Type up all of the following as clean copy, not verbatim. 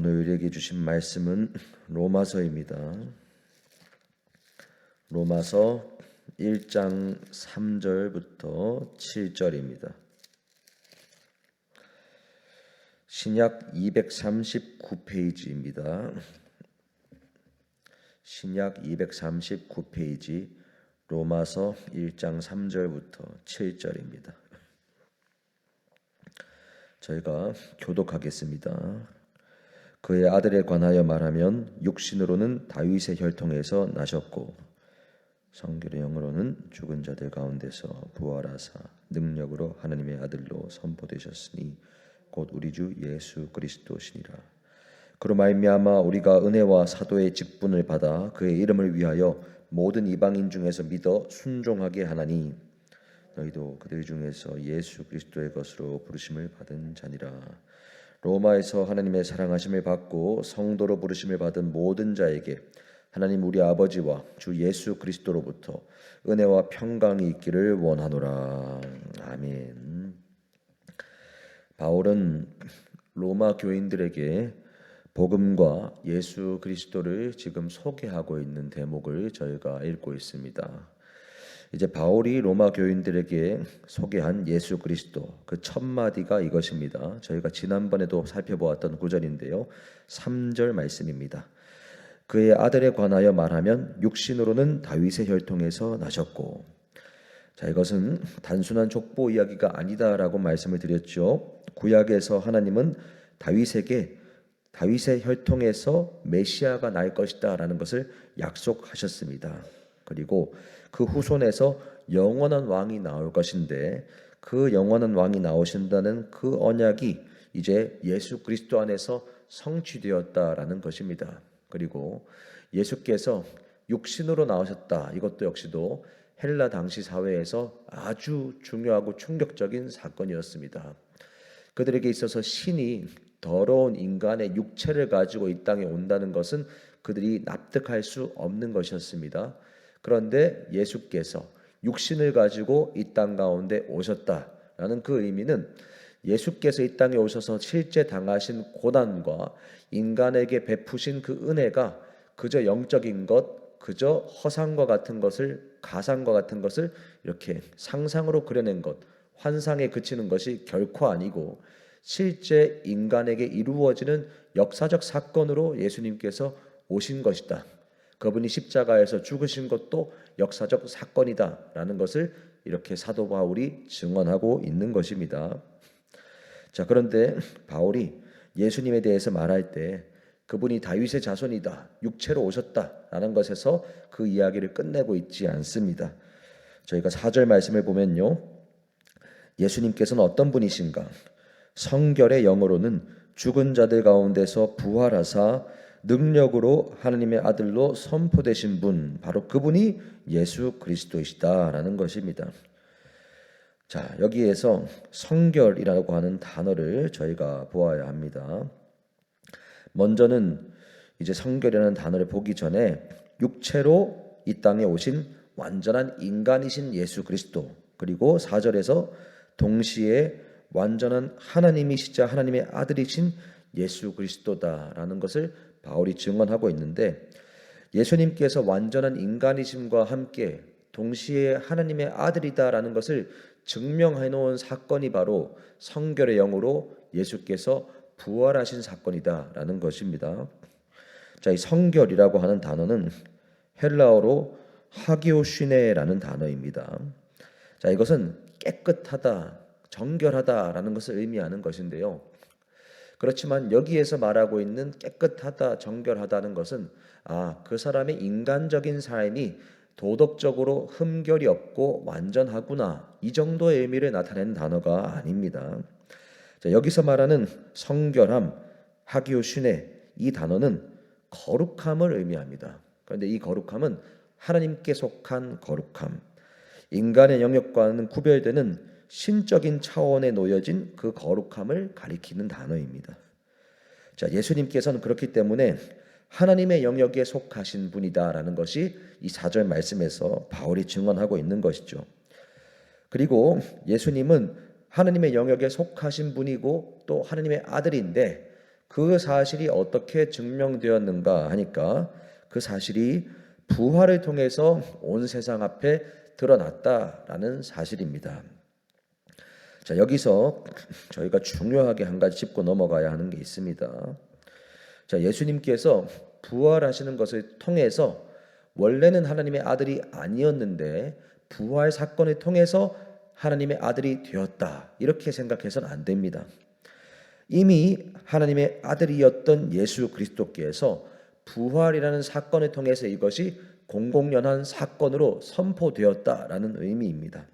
오늘 우리에게 주신 말씀은 로마서입니다. 로마서 1장 3절부터 7절입니다. 신약 239페이지입니다. 신약 239페이지 로마서 1장 3절부터 7절입니다. 저희가 교독하겠습니다. 그의 아들에 관하여 말하면 육신으로는 다윗의 혈통에서 나셨고 성결의 영으로는 죽은 자들 가운데서 부활하사 능력으로 하나님의 아들로 선포되셨으니 곧 우리 주 예수 그리스도시니라. 그로 말미암아 우리가 은혜와 사도의 직분을 받아 그의 이름을 위하여 모든 이방인 중에서 믿어 순종하게 하나니 너희도 그들 중에서 예수 그리스도의 것으로 부르심을 받은 자니라. 로마에서 하나님의 사랑하심을 받고 성도로 부르심을 받은 모든 자에게 하나님 우리 아버지와 주 예수 그리스도로부터 은혜와 평강이 있기를 원하노라. 아멘. 바울은 로마 교인들에게 복음과 예수 그리스도를 지금 소개하고 있는 대목을 저희가 읽고 있습니다. 이제 바울이 로마 교인들에게 소개한 예수 그리스도 그 첫 마디가 이것입니다. 저희가 지난번에도 살펴보았던 구절인데요. 3절 말씀입니다. 그의 아들에 관하여 말하면 육신으로는 다윗의 혈통에서 나셨고. 자, 이것은 단순한 족보 이야기가 아니다라고 말씀을 드렸죠. 구약에서 하나님은 다윗의 혈통에서 메시아가 날 것이다라는 것을 약속하셨습니다. 그리고 그 후손에서 영원한 왕이 나올 것인데 그 영원한 왕이 나오신다는 그 언약이 이제 예수 그리스도 안에서 성취되었다라는 것입니다. 그리고 예수께서 육신으로 나오셨다. 이것도 역시도 헬라 당시 사회에서 아주 중요하고 충격적인 사건이었습니다. 그들에게 있어서 신이 더러운 인간의 육체를 가지고 이 땅에 온다는 것은 그들이 납득할 수 없는 것이었습니다. 그런데 예수께서 육신을 가지고 이 땅 가운데 오셨다라는 그 의미는 예수께서 이 땅에 오셔서 실제 당하신 고난과 인간에게 베푸신 그 은혜가 그저 영적인 것, 그저 허상과 같은 것을, 가상과 같은 것을 이렇게 상상으로 그려낸 것, 환상에 그치는 것이 결코 아니고 실제 인간에게 이루어지는 역사적 사건으로 예수님께서 오신 것이다. 그분이 십자가에서 죽으신 것도 역사적 사건이다라는 것을 이렇게 사도 바울이 증언하고 있는 것입니다. 자, 그런데 바울이 예수님에 대해서 말할 때 그분이 다윗의 자손이다, 육체로 오셨다라는 것에서 그 이야기를 끝내고 있지 않습니다. 저희가 4절 말씀을 보면요, 예수님께서는 어떤 분이신가? 성결의 영으로는 죽은 자들 가운데서 부활하사 능력으로 하나님의 아들로 선포되신 분, 바로 그분이 예수 그리스도이시다라는 것입니다. 자, 여기에서 성결이라고 하는 단어를 저희가 보아야 합니다. 먼저는 이제 성결이라는 단어를 보기 전에 육체로 이 땅에 오신 완전한 인간이신 예수 그리스도, 그리고 4절에서 동시에 완전한 하나님이시자 하나님의 아들이신 예수 그리스도다라는 것을 바울이 증언하고 있는데, 예수님께서 완전한 인간이심과 함께 동시에 하나님의 아들이다라는 것을 증명해 놓은 사건이 바로 성결의 영으로 예수께서 부활하신 사건이다라는 것입니다. 자, 이 성결이라고 하는 단어는 헬라어로 하기오슈네라는 단어입니다. 자, 이것은 깨끗하다, 정결하다라는 것을 의미하는 것인데요. 그렇지만 여기에서 말하고 있는 깨끗하다, 정결하다는 것은 그 사람의 인간적인 삶이 도덕적으로 흠결이 없고 완전하구나, 이 정도의 의미를 나타내는 단어가 아닙니다. 자, 여기서 말하는 성결함, 하기오슈네, 이 단어는 거룩함을 의미합니다. 그런데 이 거룩함은 하나님께 속한 거룩함, 인간의 영역과는 구별되는 신적인 차원에 놓여진 그 거룩함을 가리키는 단어입니다. 자, 예수님께서는 그렇기 때문에 하나님의 영역에 속하신 분이다라는 것이 이 4절 말씀에서 바울이 증언하고 있는 것이죠. 그리고 예수님은 하나님의 영역에 속하신 분이고 또 하나님의 아들인데 그 사실이 어떻게 증명되었는가 하니까 그 사실이 부활을 통해서 온 세상 앞에 드러났다라는 사실입니다. 자, 여기서 저희가 중요하게 한 가지 짚고 넘어가야 하는 게 있습니다. 자, 예수님께서 부활하시는 것을 통해서 원래는 하나님의 아들이 아니었는데 부활 사건을 통해서 하나님의 아들이 되었다. 이렇게 생각해서는 안 됩니다. 이미 하나님의 아들이었던 예수 그리스도께서 부활이라는 사건을 통해서 이것이 공공연한 사건으로 선포되었다라는 의미입니다.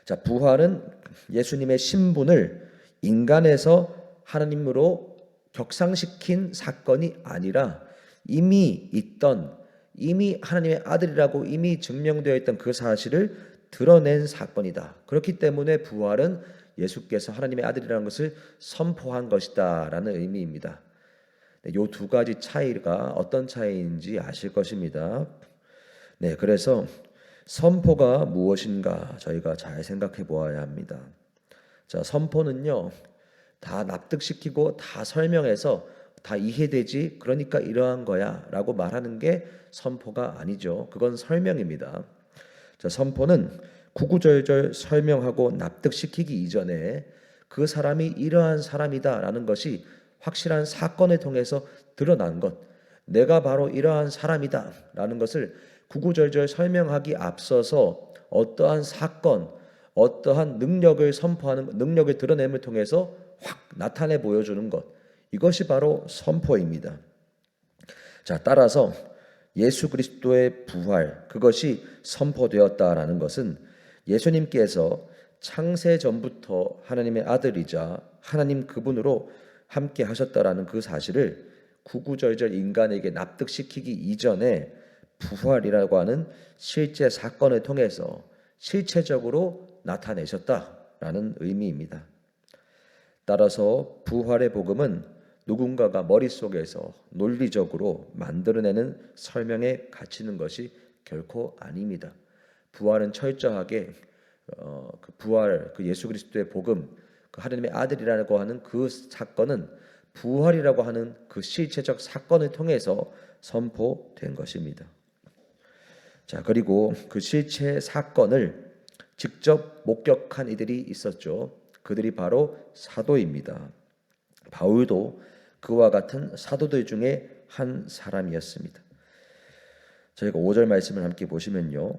자, 부활은 예수님의 신분을 인간에서 하나님으로 격상시킨 사건이 아니라 이미 있던, 이미 하나님의 아들이라고 이미 증명되어 있던 그 사실을 드러낸 사건이다. 그렇기 때문에 부활은 예수께서 하나님의 아들이라는 것을 선포한 것이다 라는 의미입니다. 이 두 가지 차이가 어떤 차이인지 아실 것입니다. 네, 그래서 선포가 무엇인가 저희가 잘 생각해 보아야 합니다. 자, 선포는요, 다 납득시키고 다 설명해서 다 이해되지, 그러니까 이러한 거야 라고 말하는 게 선포가 아니죠. 그건 설명입니다. 자, 선포는 구구절절 설명하고 납득시키기 이전에 그 사람이 이러한 사람이다 라는 것이 확실한 사건을 통해서 드러난 것, 내가 바로 이러한 사람이다 라는 것을 구구절절 설명하기 앞서서 어떠한 사건, 어떠한 능력을 선포하는, 능력을 드러냄을 통해서 확 나타내 보여주는 것, 이것이 바로 선포입니다. 자, 따라서 예수 그리스도의 부활, 그것이 선포되었다라는 것은 예수님께서 창세 전부터 하나님의 아들이자 하나님 그분으로 함께 하셨다라는 그 사실을 구구절절 인간에게 납득시키기 이전에 부활이라고 하는 실제 사건을 통해서 실체적으로 나타내셨다라는 의미입니다. 따라서 부활의 복음은 누군가가 머릿속에서 논리적으로 만들어내는 설명에 갇히는 것이 결코 아닙니다. 부활은 철저하게 그 부활, 그 예수 그리스도의 복음, 그 하나님의 아들이라고 하는 그 사건은 부활이라고 하는 그 실체적 사건을 통해서 선포된 것입니다. 자, 그리고 그 실체 사건을 직접 목격한 이들이 있었죠. 그들이 바로 사도입니다. 바울도 그와 같은 사도들 중에 한 사람이었습니다. 저희가 5절 말씀을 함께 보시면요.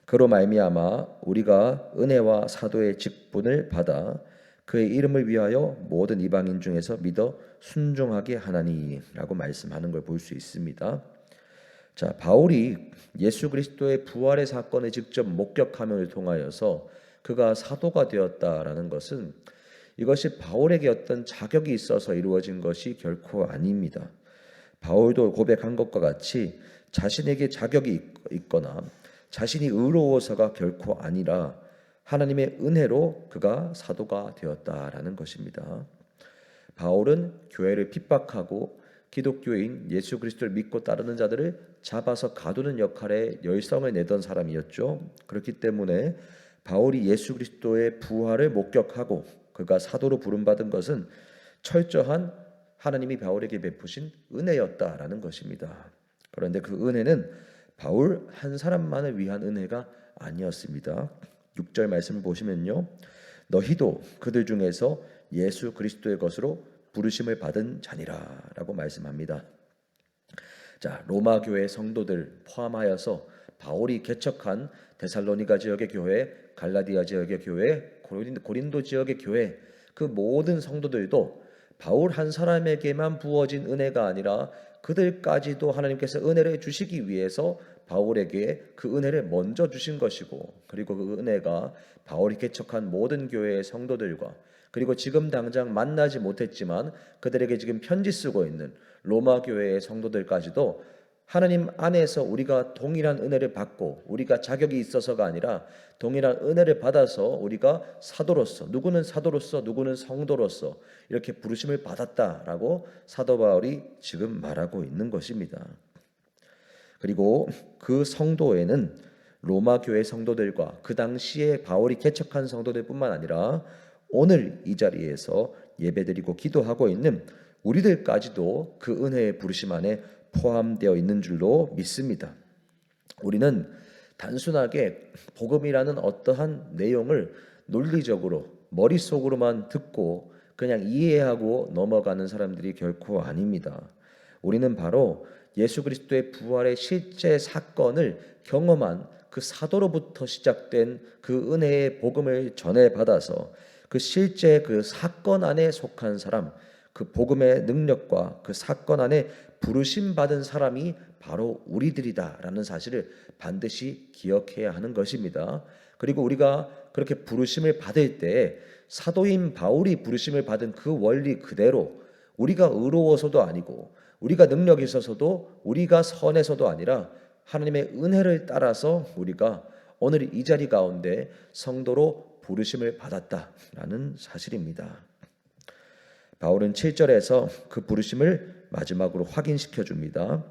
그로 말미암아 우리가 은혜와 사도의 직분을 받아 그의 이름을 위하여 모든 이방인 중에서 믿어 순종하게 하나니라고 말씀하는 걸 볼 수 있습니다. 자, 바울이 예수 그리스도의 부활의 사건을 직접 목격함을 통하여서 그가 사도가 되었다라는 것은 이것이 바울에게 어떤 자격이 있어서 이루어진 것이 결코 아닙니다. 바울도 고백한 것과 같이 자신에게 자격이 있거나 자신이 의로워서가 결코 아니라 하나님의 은혜로 그가 사도가 되었다라는 것입니다. 바울은 교회를 핍박하고 기독교인 예수 그리스도를 믿고 따르는 자들을 잡아서 가두는 역할에 열성을 내던 사람이었죠. 그렇기 때문에 바울이 예수 그리스도의 부활을 목격하고 그가 사도로 부름받은 것은 철저한 하나님이 바울에게 베푸신 은혜였다라는 것입니다. 그런데 그 은혜는 바울 한 사람만을 위한 은혜가 아니었습니다. 6절 말씀을 보시면요. 너희도 그들 중에서 예수 그리스도의 것으로 부르심을 받은 자니라 라고 말씀합니다. 자, 로마 교회 성도들 포함하여서 바울이 개척한 데살로니가 지역의 교회, 갈라디아 지역의 교회, 고린도 지역의 교회, 그 모든 성도들도 바울 한 사람에게만 부어진 은혜가 아니라 그들까지도 하나님께서 은혜를 주시기 위해서 바울에게 그 은혜를 먼저 주신 것이고, 그리고 그 은혜가 바울이 개척한 모든 교회의 성도들과 그리고 지금 당장 만나지 못했지만 그들에게 지금 편지 쓰고 있는 로마 교회의 성도들까지도 하나님 안에서 우리가 동일한 은혜를 받고 우리가 자격이 있어서가 아니라 동일한 은혜를 받아서 우리가 사도로서, 누구는 사도로서 누구는 성도로서 이렇게 부르심을 받았다라고 사도 바울이 지금 말하고 있는 것입니다. 그리고 그 성도에는 로마 교회 성도들과 그 당시에 바울이 개척한 성도들뿐만 아니라 오늘 이 자리에서 예배드리고 기도하고 있는 우리들까지도 그 은혜의 부르심 안에 포함되어 있는 줄로 믿습니다. 우리는 단순하게 복음이라는 어떠한 내용을 논리적으로 머릿속으로만 듣고 그냥 이해하고 넘어가는 사람들이 결코 아닙니다. 우리는 바로 예수 그리스도의 부활의 실제 사건을 경험한 그 사도로부터 시작된 그 은혜의 복음을 전해받아서 그 실제 그 사건 안에 속한 사람, 그 복음의 능력과 그 사건 안에 부르심 받은 사람이 바로 우리들이다라는 사실을 반드시 기억해야 하는 것입니다. 그리고 우리가 그렇게 부르심을 받을 때 사도인 바울이 부르심을 받은 그 원리 그대로 우리가 의로워서도 아니고 우리가 능력이 있어서도 우리가 선해서도 아니라 하나님의 은혜를 따라서 우리가 오늘 이 자리 가운데 성도로 부르심을 받았다라는 사실입니다. 바울은 7절에서 그 부르심을 마지막으로 확인시켜 줍니다.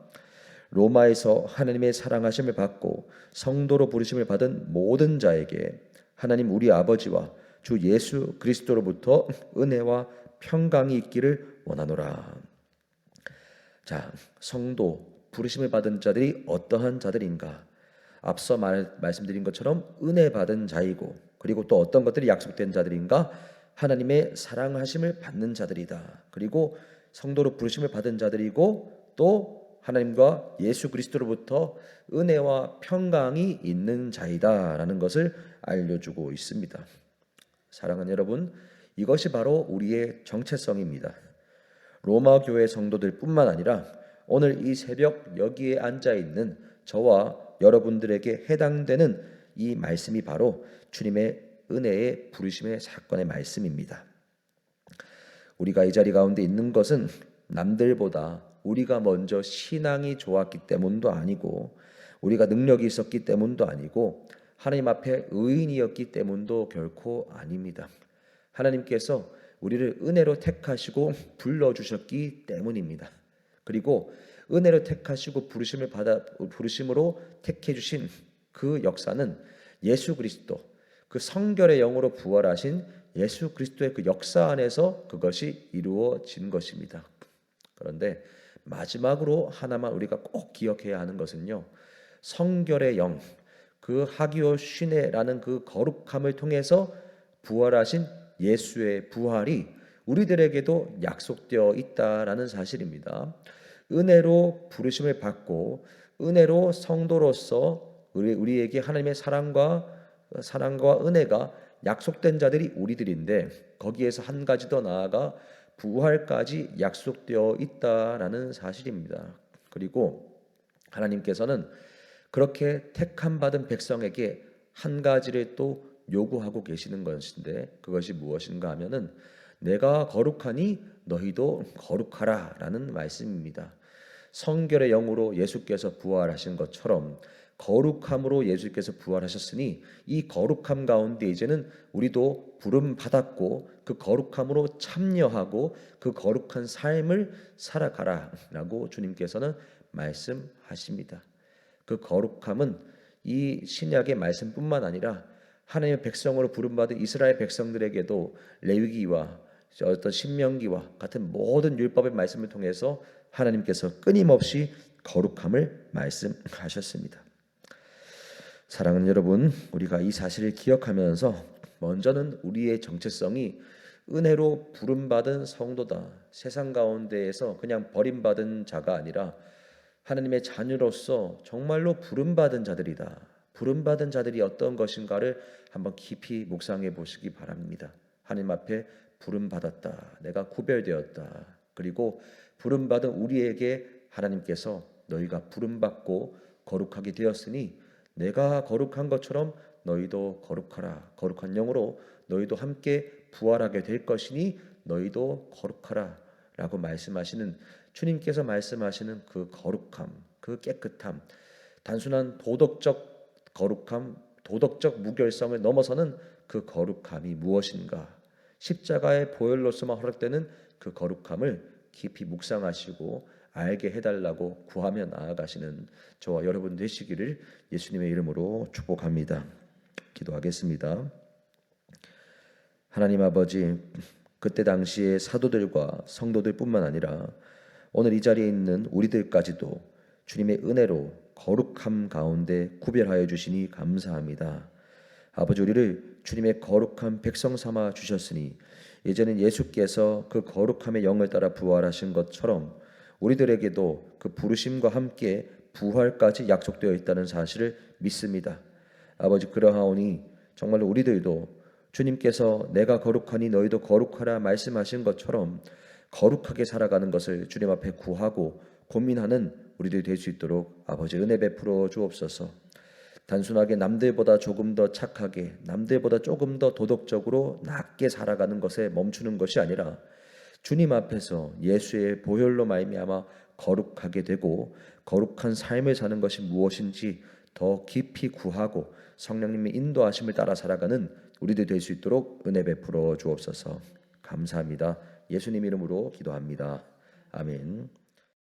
로마에서 하나님의 사랑하심을 받고 성도로 부르심을 받은 모든 자에게 하나님 우리 아버지와 주 예수 그리스도로부터 은혜와 평강이 있기를 원하노라. 자, 성도 부르심을 받은 자들이 어떠한 자들인가? 앞서 말씀드린 것처럼 은혜 받은 자이고, 그리고 또 어떤 것들이 약속된 자들인가? 하나님의 사랑하심을 받는 자들이다. 그리고 성도로 부르심을 받은 자들이고, 또 하나님과 예수 그리스도로부터 은혜와 평강이 있는 자이다라는 것을 알려주고 있습니다. 사랑하는 여러분, 이것이 바로 우리의 정체성입니다. 로마 교회 성도들뿐만 아니라 오늘 이 새벽 여기에 앉아 있는 저와 여러분들에게 해당되는 이 말씀이 바로 주님의 은혜의 부르심의 사건의 말씀입니다. 우리가 이 자리 가운데 있는 것은 남들보다 우리가 먼저 신앙이 좋았기 때문도 아니고 우리가 능력이 있었기 때문도 아니고 하나님 앞에 의인이었기 때문도 결코 아닙니다. 하나님께서 우리를 은혜로 택하시고 불러주셨기 때문입니다. 그리고 은혜로 택하시고 부르심으로 택해 주신 그 역사는 예수 그리스도, 그 성결의 영으로 부활하신 예수 그리스도의 그 역사 안에서 그것이 이루어진 것입니다. 그런데 마지막으로 하나만 우리가 꼭 기억해야 하는 것은요, 성결의 영, 그 하기오 슈네라는 그 거룩함을 통해서 부활하신 예수의 부활이 우리들에게도 약속되어 있다라는 사실입니다. 은혜로 부르심을 받고 은혜로 성도로서 우리에게 하나님의 사랑과 은혜가 약속된 자들이 우리들인데, 거기에서 한 가지 더 나아가 부활까지 약속되어 있다라는 사실입니다. 그리고 하나님께서는 그렇게 택함 받은 백성에게 한 가지를 또 요구하고 계시는 것인데, 그것이 무엇인가 하면은 내가 거룩하니 너희도 거룩하라라는 말씀입니다. 성결의 영으로 예수께서 부활하신 것처럼 거룩함으로 예수께서 부활하셨으니 이 거룩함 가운데 이제는 우리도 부름 받았고 그 거룩함으로 참여하고 그 거룩한 삶을 살아가라라고 주님께서는 말씀하십니다. 그 거룩함은 이 신약의 말씀뿐만 아니라 하나님의 백성으로 부름받은 이스라엘 백성들에게도 레위기와 어떤 신명기와 같은 모든 율법의 말씀을 통해서 하나님께서 끊임없이 거룩함을 말씀하셨습니다. 사랑하는 여러분, 우리가 이 사실을 기억하면서 먼저는 우리의 정체성이 은혜로 부름받은 성도다, 세상 가운데에서 그냥 버림받은 자가 아니라 하나님의 자녀로서 정말로 부름받은 자들이다. 부름받은 자들이 어떤 것인가를 한번 깊이 묵상해 보시기 바랍니다. 하나님 앞에 부름받았다, 내가 구별되었다. 그리고 부름받은 우리에게 하나님께서 너희가 부름받고 거룩하게 되었으니 내가 거룩한 것처럼 너희도 거룩하라, 거룩한 영으로 너희도 함께 부활하게 될 것이니 너희도 거룩하라 라고 말씀하시는, 주님께서 말씀하시는 그 거룩함, 그 깨끗함, 단순한 도덕적 거룩함, 도덕적 무결성을 넘어서는 그 거룩함이 무엇인가, 십자가의 보혈로서만 허락되는 그 거룩함을 깊이 묵상하시고 알게 해달라고 구하며 나아가시는 저와 여러분 되시기를 예수님의 이름으로 축복합니다. 기도하겠습니다. 하나님 아버지, 그때 당시의 사도들과 성도들뿐만 아니라 오늘 이 자리에 있는 우리들까지도 주님의 은혜로 거룩함 가운데 구별하여 주시니 감사합니다. 아버지, 우리를 주님의 거룩한 백성 삼아 주셨으니 이제는 예수께서 그 거룩함의 영을 따라 부활하신 것처럼 우리들에게도 그 부르심과 함께 부활까지 약속되어 있다는 사실을 믿습니다. 아버지, 그러하오니 정말로 우리들도 주님께서 내가 거룩하니 너희도 거룩하라 말씀하신 것처럼 거룩하게 살아가는 것을 주님 앞에 구하고 고민하는 우리들이 될 수 있도록 아버지 은혜 베풀어 주옵소서. 단순하게 남들보다 조금 더 착하게, 남들보다 조금 더 도덕적으로 낮게 살아가는 것에 멈추는 것이 아니라 주님 앞에서 예수의 보혈로 말미암아 거룩하게 되고 거룩한 삶을 사는 것이 무엇인지 더 깊이 구하고 성령님의 인도하심을 따라 살아가는 우리들 될 수 있도록 은혜 베풀어 주옵소서. 감사합니다. 예수님 이름으로 기도합니다. 아멘.